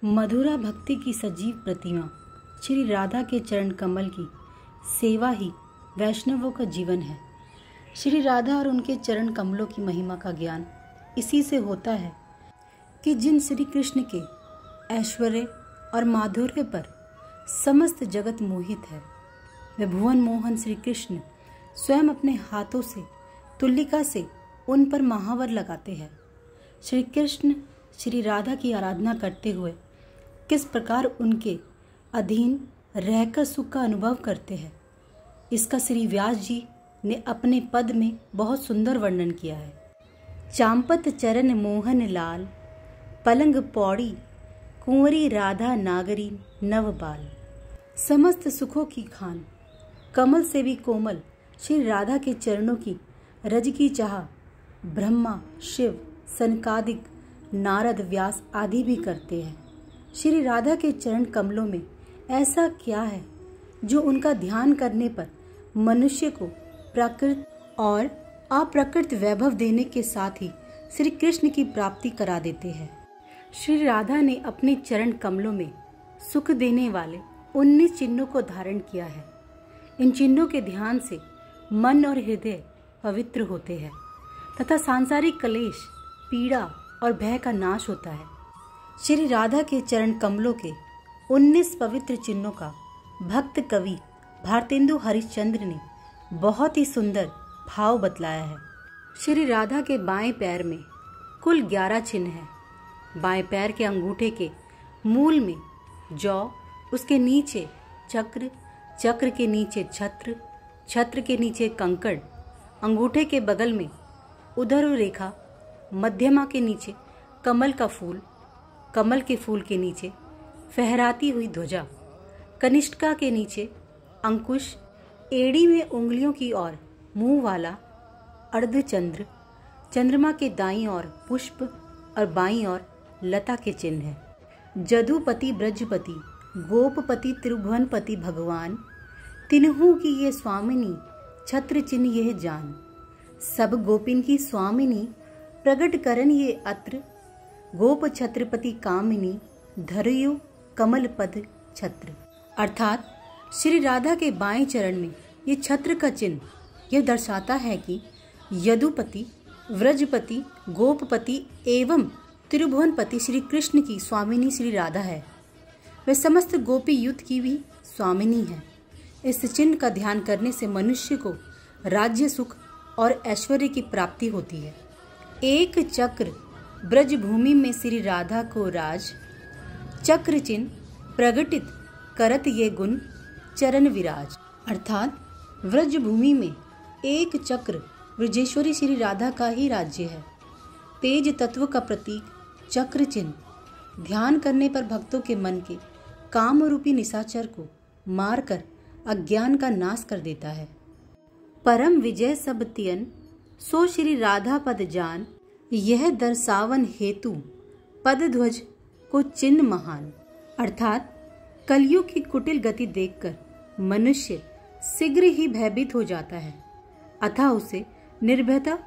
मधुरा भक्ति की सजीव प्रतिमा श्री राधा के चरण कमल की सेवा ही वैष्णवों का जीवन है। श्री राधा और उनके चरण कमलों की महिमा का ज्ञान इसी से होता है कि जिन श्री कृष्ण के ऐश्वर्य और माधुर्य पर समस्त जगत मोहित है, वे भुवन मोहन श्री कृष्ण स्वयं अपने हाथों से तुल्लिका से उन पर महावर लगाते हैं। श्री कृष्ण श्री राधा की आराधना करते हुए किस प्रकार उनके अधीन रहकर सुख का अनुभव करते हैं, इसका श्री व्यास जी ने अपने पद में बहुत सुंदर वर्णन किया है। चांपत चरण मोहन लाल, पलंग पौड़ी कुंवरी राधा नागरी नव बाल। समस्त सुखों की खान, कमल से भी कोमल श्री राधा के चरणों की रज की चाह ब्रह्मा, शिव, सनकादिक, नारद, व्यास आदि भी करते हैं। श्री राधा के चरण कमलों में ऐसा क्या है जो उनका ध्यान करने पर मनुष्य को प्राकृत और अप्राकृत वैभव देने के साथ ही श्री कृष्ण की प्राप्ति करा देते हैं। श्री राधा ने अपने चरण कमलों में सुख देने वाले 19 चिन्हों को धारण किया है। इन चिन्हों के ध्यान से मन और हृदय पवित्र होते हैं तथा सांसारिक क्लेश, पीड़ा और भय का नाश होता है। श्री राधा के चरण कमलों के 19 पवित्र चिन्हों का भक्त कवि भारतेंदु हरिश्चंद्र ने बहुत ही सुंदर भाव बतलाया है। श्री राधा के बाएं पैर में कुल 11 चिन्ह हैं। बाएं पैर के अंगूठे के मूल में जौ, उसके नीचे चक्र, चक्र के नीचे छत्र, छत्र के नीचे कंकड़, अंगूठे के बगल में उधर रेखा, मध्यमा के नीचे कमल का फूल, कमल के फूल के नीचे फहराती हुई ध्वजा, कनिष्ठिका के नीचे अंकुश, एड़ी में उंगलियों की ओर मुंह वाला अर्धचंद्र, चंद्रमा के दाईं ओर पुष्प और बाईं ओर लता के चिन्ह है। जदुपति, ब्रजपति, गोपपति, त्रिभुवनपति भगवान, तिन्हू की ये स्वामिनी, छत्र चिन्ह यह जान। सब गोपिन की स्वामिनी, प्रगट करन ये अत्र, गोप छत्रपति कामिनी, धरयु कमल पद छत्र। अर्थात श्री राधा के बाएं चरण में ये छत्र का चिन्ह यह दर्शाता है कि यदुपति, व्रजपति, गोपपति एवं त्रिभुवनपति श्री कृष्ण की स्वामिनी श्री राधा है। वे समस्त गोपी युद्ध की भी स्वामिनी है। इस चिन्ह का ध्यान करने से मनुष्य को राज्य सुख और ऐश्वर्य की प्राप्ति होती है। एक चक्र ब्रज भूमि में श्री राधा को राज, चक्र चिन्ह प्रगटित करत ये गुण चरण विराज। अर्थात व्रज भूमि में एक चक्र ब्रजेश्वरी श्री राधा का ही राज्य है। तेज तत्व का प्रतीक चक्र चिन्ह ध्यान करने पर भक्तों के मन के काम रूपी निशाचर को मारकर अज्ञान का नाश कर देता है। परम विजय सब तियन सो श्री राधा पद जान, यह दर्शावन हेतु पद ध्वज को चिन्ह महान। अर्थात कलयुग की कुटिल गति देखकर मनुष्य शीघ्र ही भयभीत हो जाता है, अतः उसे निर्भयता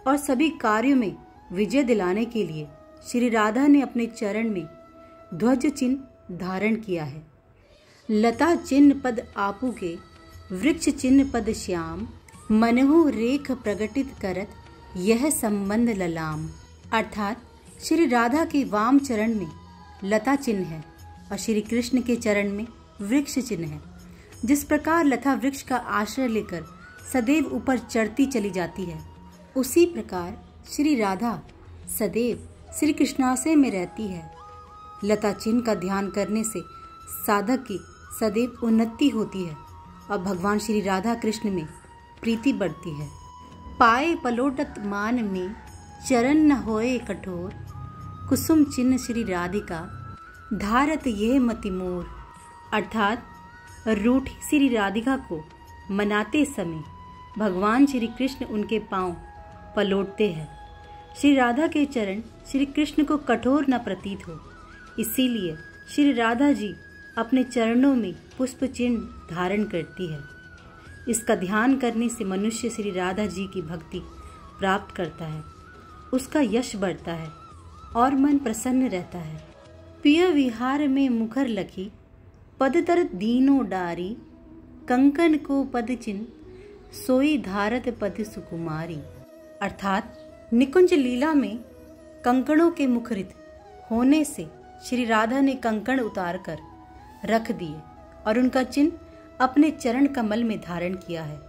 और सभी कार्यों में विजय दिलाने के लिए श्री राधा ने अपने चरण में ध्वज चिन्ह धारण किया है। लता चिन्ह पद आपू के, वृक्ष चिन्ह पद श्याम, मनहु रेख प्रगटित करत यह संबंध ललाम। अर्थात श्री राधा के वाम चरण में लता चिन्ह है और श्री कृष्ण के चरण में वृक्ष चिन्ह है। जिस प्रकार लता वृक्ष का आश्रय लेकर सदैव ऊपर चढ़ती चली जाती है, उसी प्रकार श्री राधा सदैव श्री कृष्णाशय में रहती है। लता चिन्ह का ध्यान करने से साधक की सदैव उन्नति होती है और भगवान श्री राधा कृष्ण में प्रीति बढ़ती है। पाए पलोटत मान में चरण न होए कठोर, कुसुम चिन्ह श्री राधिका धारत ये मति मोर। अर्थात रूठी श्री राधिका को मनाते समय भगवान श्री कृष्ण उनके पांव पलोटते हैं। श्री राधा के चरण श्री कृष्ण को कठोर न प्रतीत हो, इसीलिए श्री राधा जी अपने चरणों में पुष्प चिन्ह धारण करती है। इसका ध्यान करने से मनुष्य श्री राधा जी की भक्ति प्राप्त करता है, उसका यश बढ़ता है और मन प्रसन्न रहता है। पिय विहार में मुखर लखी, पद तर दीनो डारी, कंकन को पद चिन्ह, सोई धारत पद सुकुमारी। अर्थात निकुंज लीला में कंकणों के मुखरित होने से श्री राधा ने कंकण उतारकर रख दिए और उनका चिन्ह अपने चरण कमल में धारण किया है।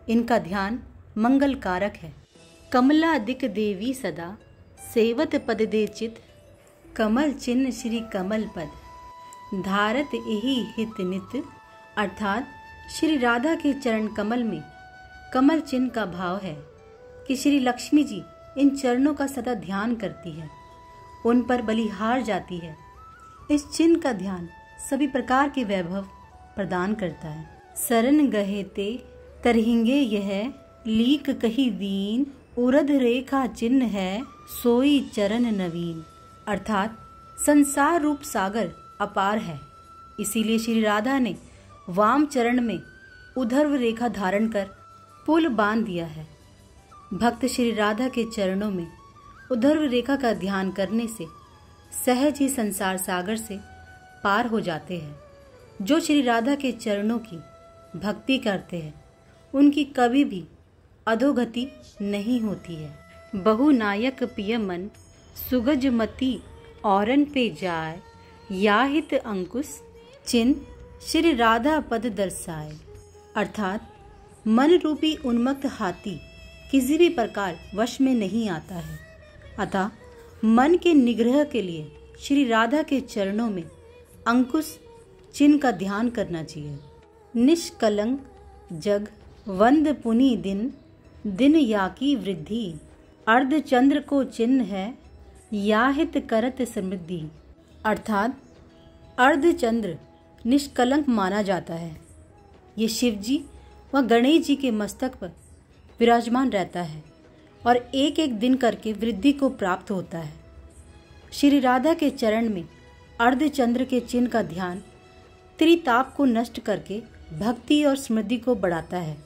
इनका ध्यान मंगलकारक है। कमला दिक देवी सदा, सेवत पद दे चित, कमल चिन्ह श्री कमल पद, धारत यही हित नित। अर्थात श्री राधा के चरण कमल में कमल चिन्ह का भाव है कि श्री लक्ष्मी जी इन चरणों का सदा ध्यान करती है, उन पर बलिहार जाती है। इस चिन्ह का ध्यान सभी प्रकार के वैभव प्रदान करता है। सरन गहे ते तरहिंगे यह, लीक कही दीन, उरध रेखा चिन्ह है, सोई चरण नवीन। अर्थात संसार रूप सागर अपार है, इसीलिए श्री राधा ने वाम चरण में उधर्व रेखा धारण कर पुल बांध दिया है। भक्त श्री राधा के चरणों में उधर्व रेखा का ध्यान करने से सहज ही संसार सागर से पार हो जाते हैं। जो श्री राधा के चरणों की भक्ति करते हैं उनकी कभी भी अधोगति नहीं होती है। बहुनायक पिय मन, सुगज मति औरन पे जाय, याहित अंकुश चिन्ह श्री राधा पद दर्शाए। अर्थात मन रूपी उन्मत्त हाथी किसी भी प्रकार वश में नहीं आता है, अतः मन के निग्रह के लिए श्री राधा के चरणों में अंकुश चिन्ह का ध्यान करना चाहिए। निष्कलंक जग वंद पुनि दिन, दिन या की वृद्धि, अर्ध चंद्र को चिन्ह है, याहित करत समृद्धि। अर्थात अर्ध चंद्र निष्कलंक माना जाता है। ये शिव जी व गणेश जी के मस्तक पर विराजमान रहता है और एक एक दिन करके वृद्धि को प्राप्त होता है। श्री राधा के चरण में अर्ध चंद्र के चिन्ह का ध्यान त्रिताप को नष्ट करके भक्ति और समृद्धि को बढ़ाता है।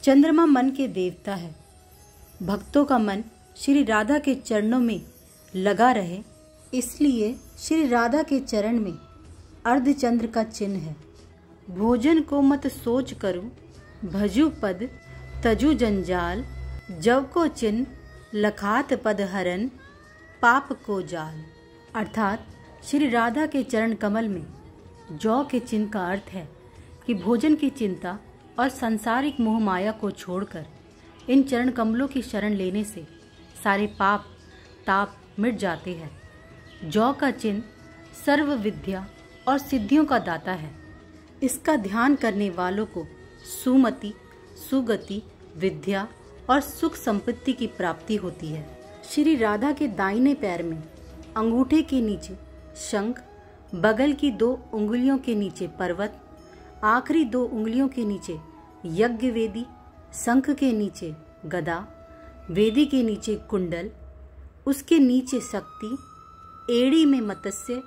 चंद्रमा मन के देवता है। भक्तों का मन श्री राधा के चरणों में लगा रहे, इसलिए श्री राधा के चरण में अर्ध चंद्र का चिन्ह है। भोजन को मत सोच करूं, भजू पद तजु जंजाल, जव को चिन्ह लखात पद हरन, पाप को जाल। अर्थात श्री राधा के चरण कमल में जौ के चिन्ह का अर्थ है कि भोजन की चिंता और सांसारिक मोह माया को छोड़कर इन चरण कमलों की शरण लेने से सारे पाप ताप मिट जाते हैं। जौ का चिन्ह सर्व विद्या और सिद्धियों का दाता है। इसका ध्यान करने वालों को सुमति, सुगति, विद्या और सुख संपत्ति की प्राप्ति होती है। श्री राधा के दाहिने पैर में अंगूठे के नीचे शंख, बगल की 2 उंगलियों के नीचे पर्वत, आखिरी 2 उंगलियों के नीचे यज्ञ वेदी, शंख के नीचे गदा, वेदी के नीचे कुंडल, उसके नीचे शक्ति, एड़ी में मत्स्य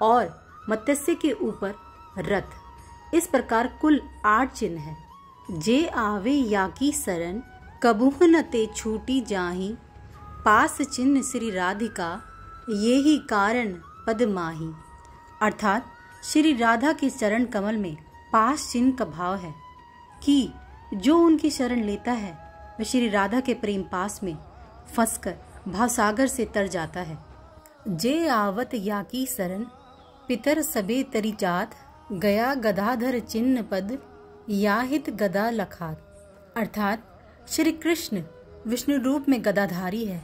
और मत्स्य के ऊपर रथ। इस प्रकार कुल 8 चिन्ह है। जे आवे या की शरण, कबूह न ते छूटी जाही, पास चिन्ह श्री राधिका, ये ही कारण पद माही। अर्थात श्री राधा के चरण कमल में पास चिन्ह का भाव है कि जो उनकी शरण लेता है वह श्री राधा के प्रेम पास में फंसकर भावसागर से तर जाता है। जे आवत या की शरण, पितर सबे तरी जात, गया गदाधर चिन्ह पद, याहित गदा लखात। अर्थात श्री कृष्ण विष्णु रूप में गदाधारी है,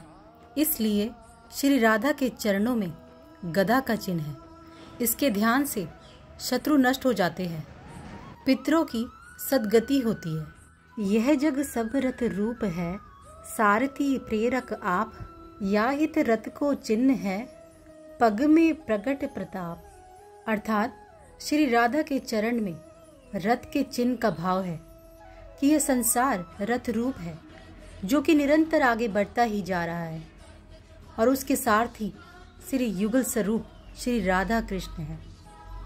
इसलिए श्री राधा के चरणों में गदा का चिन्ह है। इसके ध्यान से शत्रु नष्ट हो जाते हैं, पितरों की सद्गति होती है। यह जग सब रथ रूप है, सारथी प्रेरक आप, याहित रथ को चिन्ह है, पग में प्रगट प्रताप। अर्थात श्री राधा के चरण में रथ के चिन्ह का भाव है कि यह संसार रथ रूप है जो कि निरंतर आगे बढ़ता ही जा रहा है और उसके सारथी श्री युगल स्वरूप श्री राधा कृष्ण है।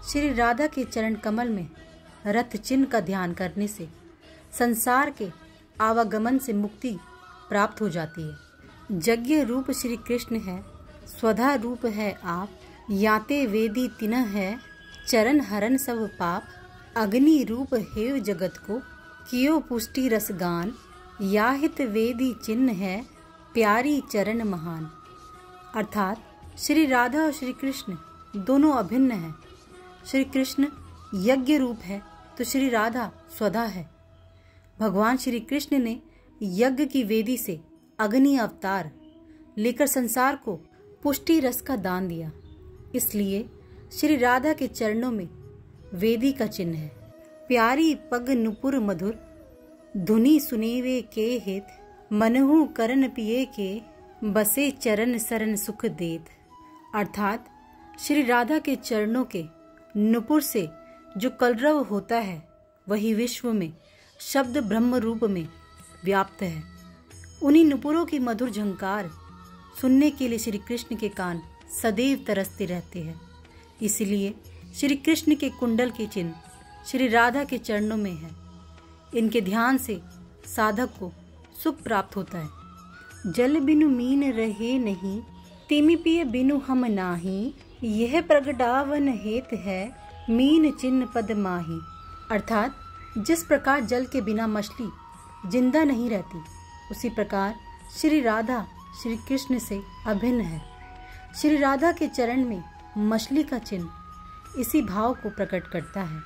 श्री राधा के चरण कमल में रथ चिन्ह का ध्यान करने से संसार के आवागमन से मुक्ति प्राप्त हो जाती है। यज्ञ रूप श्री कृष्ण है, स्वधा रूप है आप, याते वेदी तिनः है, चरण हरन सब पाप। अग्नि रूप हेव जगत को, कियो पुष्टि रस गान। याहित वेदी चिन्ह है, प्यारी चरण महान। अर्थात श्री राधा और श्री कृष्ण दोनों अभिन्न हैं। श्री कृष्ण यज्ञ रूप है तो श्री राधा स्वधा है। भगवान श्री कृष्ण ने यज्ञ की वेदी से अग्नि अवतार लेकर संसार को पुष्टि रस का दान दिया, इसलिए श्री राधा के चरणों में वेदी का चिन्ह है। प्यारी पग नुपुर मधुर, धुनी सुनेवे के हित। मनहु करन पिए के, बसे चरण सरन सुख देत। अर्थात श्री राधा के चरणों के नुपुर से जो कलरव होता है वही विश्व में शब्द ब्रह्म रूप में व्याप्त है। उन्हीं नुपुरों की मधुर झंकार सुनने के लिए श्री कृष्ण के कान सदैव तरसते रहते हैं। इसलिए श्री कृष्ण के कुंडल के चिन्ह श्री राधा के चरणों में है। इनके ध्यान से साधक को सुख प्राप्त होता है। जल बिनु मीन रहे नहीं, तिमि पिय बिनु हम नाही। यह प्रगटावन हेत है, मीन चिन्ह पद माही। अर्थात जिस प्रकार जल के बिना मछली जिंदा नहीं रहती, उसी प्रकार श्री राधा श्री कृष्ण से अभिन्न है। श्री राधा के चरण में मछली का चिन्ह इसी भाव को प्रकट करता है।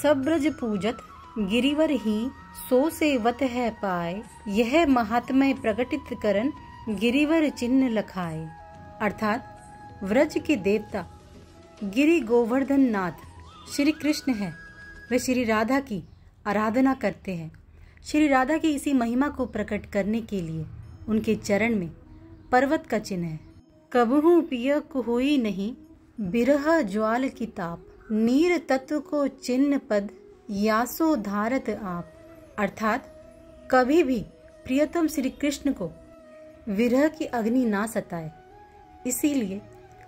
सब ब्रज पूजत गिरिवर ही, सो सेवत है पाए। यह महात्म्य प्रकटित करन, गिरिवर चिन्ह लखाए। अर्थात व्रज के देवता गिरि गोवर्धन नाथ श्री कृष्ण है। वे श्री राधा की आराधना करते हैं। श्री राधा की इसी महिमा को प्रकट करने के लिए उनके चरण में पर्वत का चिन्ह है। कबहू पिय हुई नहीं, बिरह ज्वाल की ताप। नीर तत्व को चिन्ह पद, यासो धारत आप। अर्थात कभी भी प्रियतम श्री कृष्ण को विरह की अग्नि ना सताए, इसीलिए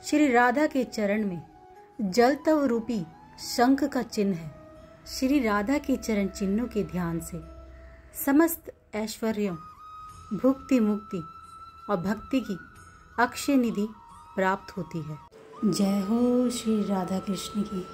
श्री राधा के चरण में जल तव रूपी शंख का चिन्ह है। श्री राधा के चरण चिन्हों के ध्यान से समस्त ऐश्वर्यों, भुक्ति मुक्ति और भक्ति की अक्षय निधि प्राप्त होती है। जय हो श्री राधा कृष्ण की।